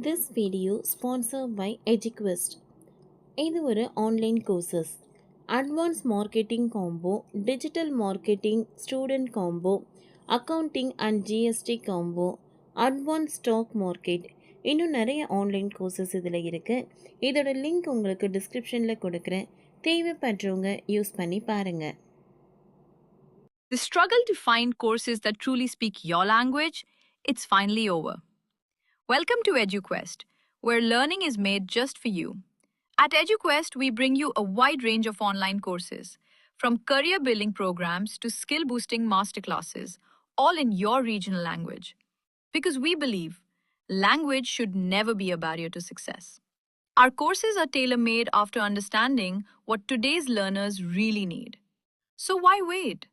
This video sponsored by EduQuest. இது ஒரு online courses. Advance marketing combo, digital marketing student combo, accounting and GST combo, advance stock market, இன்னும் நிறைய online courses இதில் இருக்குது. இதோட link உங்களுக்கு டிஸ்கிரிப்ஷனில் கொடுக்குறேன். தேவைப்படுறவங்க யூஸ் பண்ணி பாருங்கள். The struggle to find courses that truly speak your language, it's finally over. Welcome to EduQuest, where learning is made just for you. At EduQuest, we bring you a wide range of online courses, from career building programs to skill boosting masterclasses, all in your regional language. Because we believe language should never be a barrier to success. Our courses are tailor made after understanding what today's learners really need. So why wait?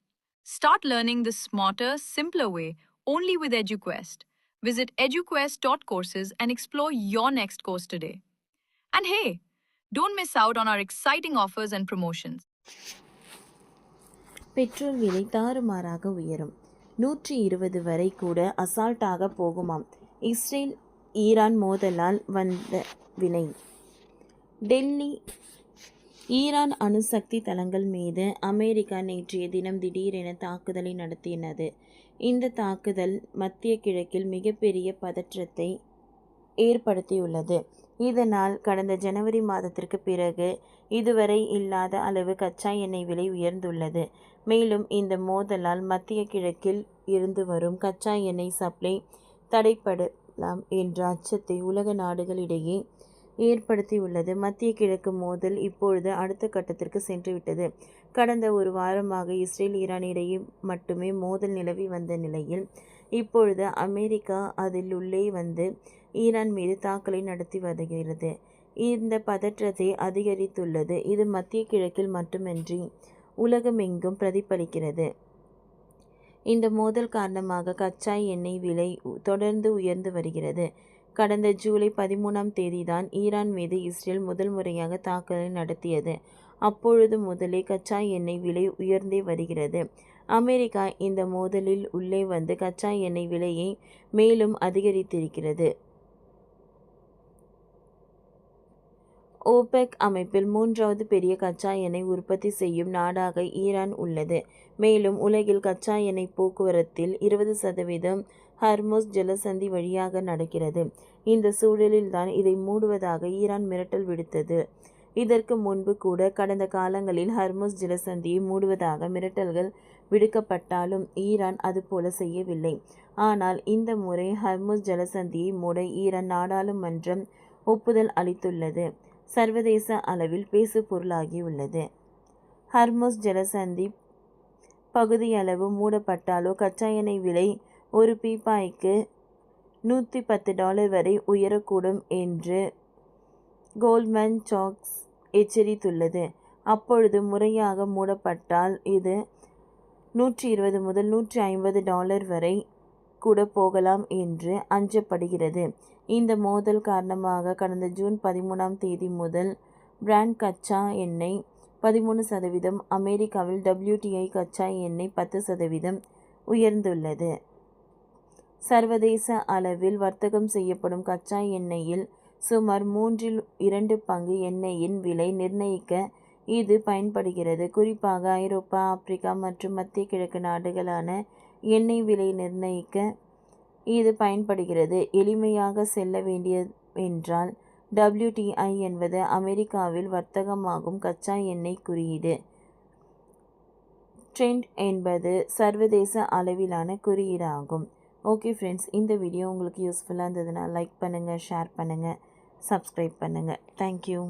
Start learning the smarter, simpler way only with EduQuest. Visit eduquest.courses and explore your next course today. And hey, don't miss out on our exciting offers and promotions. Petrol விலை தாறுமாறாக உயரும். 120 வரை கூட அசால்ட்டாக போகுமாம். Israel Iran மோதலால் வந்த வினை. Delhi Iran அணுசக்தி தளங்கள் மீது அமெரிக்கா நேற்றைய தினம் திடீரென தாக்குதலை நடத்தினது. இந்த தாக்குதல் மத்திய கிழக்கில் மிகப்பெரிய பதற்றத்தை ஏற்படுத்தியுள்ளது. இதனால் கடந்த ஜனவரி மாதத்திற்கு பிறகு இதுவரை இல்லாத அளவு கச்சா எண்ணெய் விலை உயர்ந்துள்ளது. மேலும் இந்த மோதலால் மத்திய கிழக்கில் இருந்து வரும் கச்சா எண்ணெய் சப்ளை தடைப்படலாம் என்ற அச்சத்தை உலக நாடுகளிடையே ஏற்படுத்தியுள்ளது. மத்திய கிழக்கு மோதல் இப்பொழுது அடுத்த கட்டத்திற்கு சென்றுவிட்டது. கடந்த ஒரு வாரமாக இஸ்ரேல் ஈரான் இடையே மட்டுமே மோதல் நிலவி வந்த நிலையில் இப்பொழுது அமெரிக்கா அதில் உள்ளே வந்து ஈரான் மீது தாக்குதலை நடத்தி வருகிறது. இந்த பதற்றத்தை அதிகரித்துள்ளது. இது மத்திய கிழக்கில் மட்டுமின்றி உலகமெங்கும் பிரதிபலிக்கிறது. இந்த மோதல் காரணமாக கச்சா எண்ணெய் விலை தொடர்ந்து உயர்ந்து வருகிறது. கடந்த ஜூலை 13ஆம் தேதிதான் ஈரான் மீது இஸ்ரேல் முதல் முறையாக தாக்குதலை நடத்தியது. அப்பொழுது முதலே கச்சா எண்ணெய் விலை உயர்ந்தே வருகிறது. அமெரிக்கா இந்த மோதலில் உள்ளே வந்து கச்சா எண்ணெய் விலையை மேலும் அதிகரித்திருக்கிறது. ஓபெக் அமைப்பில் 3வது பெரிய கச்சா எண்ணெய் உற்பத்தி செய்யும் நாடாக ஈரான் உள்ளது. மேலும் உலகில் கச்சா எண்ணெய் போக்குவரத்தில் 20% ஹர்முஸ் ஜலசந்தி வழியாக நடக்கிறது. இந்த சூழலில்தான் இதை மூடுவதாக ஈரான் மிரட்டல் விடுத்தது. இதற்கு முன்பு கூட கடந்த காலங்களில் ஹர்முஸ் ஜலசந்தியை மூடுவதாக மிரட்டல்கள் விடுக்கப்பட்டாலும் ஈரான் அதுபோல செய்யவில்லை. ஆனால் இந்த முறை ஹர்முஸ் ஜலசந்தியை மூட ஈரான் நாடாளுமன்றம் ஒப்புதல் அளித்துள்ளது. சர்வதேச அளவில் பேசு பொருளாகியுள்ளது. ஹர்முஸ் ஜலசந்தி பகுதியளவு மூடப்பட்டாலோ கச்சா எண்ணெய் விலை ஒரு பீப்பாய்க்கு $110 வரை உயரக்கூடும் என்று கோல்ட்மேன் சாக்ஸ் எச்சரித்துள்ளது. அப்பொழுது முறையாக மூடப்பட்டால் இது $120 முதல் $150 வரை கூட போகலாம் என்று அஞ்சப்படுகிறது. இந்த மோதல் காரணமாக கடந்த ஜூன் 13ஆம் தேதி முதல் பிராண்ட் கச்சா எண்ணெய் 13%, அமெரிக்காவில் WTI கச்சா எண்ணெய் 10% உயர்ந்துள்ளது. சர்வதேச அளவில் வர்த்தகம் செய்யப்படும் கச்சா எண்ணெயில் சுமார் 2/3 பங்கு எண்ணெயின் விலை நிர்ணயிக்க இது பயன்படுகிறது. குறிப்பாக ஐரோப்பா, ஆப்பிரிக்கா மற்றும் மத்திய கிழக்கு நாடுகளான எண்ணெய் விலை நிர்ணயிக்க இது பயன்படுகிறது. எளிமையாக செல்ல வேண்டியதென்றால் WTI என்பது அமெரிக்காவில் வர்த்தகமாகும் கச்சா எண்ணெய் குறியீடு. ட்ரெண்ட் என்பது சர்வதேச அளவிலான குறியீடாகும். ஓகே ஃப்ரெண்ட்ஸ், இந்த வீடியோ உங்களுக்கு யூஸ்ஃபுல்லாக இருந்ததுன்னா லைக் பண்ணுங்கள், ஷேர் பண்ணுங்கள், சப்ஸ்கிரைப் பண்ணுங்கள். தேங்க்யூ.